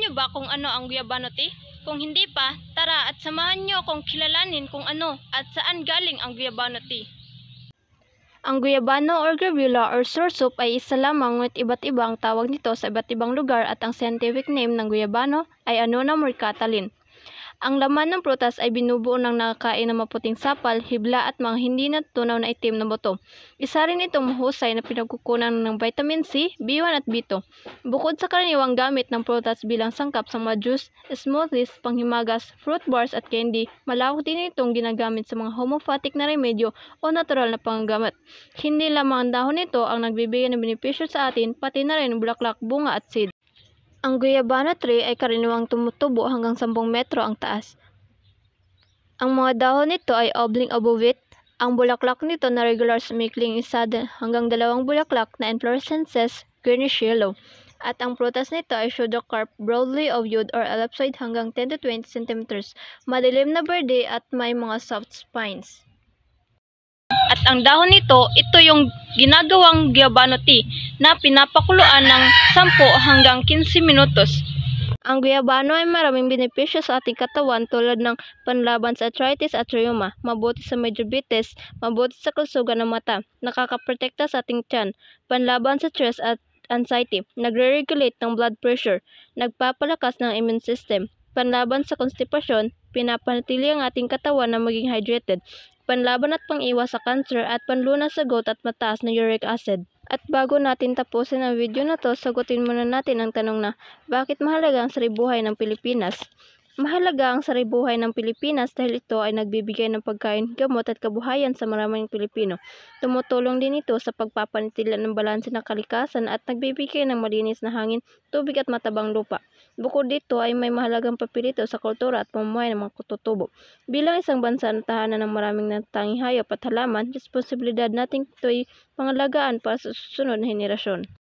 niyo ba kung ano ang guyabano tea? Kung hindi pa, tara at samahan niyo akong kilalanin kung ano at saan galing ang guyabano tea. Ang guyabano or gravula or soursop ay isa lamang ngunit iba't iba ang tawag nito sa iba't ibang lugar at ang scientific name ng guyabano ay Annona mercatalin. Ang laman ng prutas ay binubuo ng nakakain na maputing sapal, hibla at mga hindi natunaw na itim na buto. Isa rin itong mahusay na pinagkukunan ng vitamin C, B1 at B2. Bukod sa karaniwang gamit ng prutas bilang sangkap sa mga juice, smoothies, panghimagas, fruit bars at candy, malawak din itong ginagamit sa mga homeopathic na remedyo o natural na panggamot. Hindi lamang ang dahon nito ang nagbibigay ng benepisyo sa atin, pati na rin bulaklak, bunga at seed. Ang guyabano tree ay karaniwang tumutubo hanggang 10 metro ang taas. Ang mga dahon nito ay oblong obovate. Ang bulaklak nito na regular sumikling isa hanggang 2 bulaklak na inflorescences, greenish yellow. At ang prutas nito ay pseudocarp, broadly ovate or ellipsoid hanggang 10 to 20 cm, madilim na berde at may mga soft spines. At ang dahon nito, ito yung ginagawang guyabano tea na pinapakuluan ng 10 hanggang 15 minutos. Ang guyabano ay maraming benepisyo sa ating katawan tulad ng panlaban sa arthritis at rheuma, mabuti sa may diabetes, mabuti sa kalusugan ng mata, nakakaprotekta sa ating tiyan, panlaban sa stress at anxiety, nagre-regulate ng blood pressure, nagpapalakas ng immune system, panlaban sa konstipasyon, pinapanatili ang ating katawan na maging hydrated, panlaban at pang-iwas sa cancer at panlunas sa gout at mataas na uric acid. At bago natin tapusin ang video na to, sagutin muna natin ang tanong na, bakit mahalaga ang saribuhay ng Pilipinas? Mahalaga ang saribuhay ng Pilipinas dahil ito ay nagbibigay ng pagkain, gamot at kabuhayan sa maraming Pilipino. Tumutulong din ito sa pagpapanatili ng balanse ng kalikasan at nagbibigay ng malinis na hangin, tubig at matabang lupa. Bukod dito ay may mahalagang papel ito sa kultura at pamumuhay ng mga kututubo. Bilang isang bansa na tahanan ng maraming natatanging hayop at halaman, responsibilidad natin ito ay pangalagaan para sa susunod na henerasyon.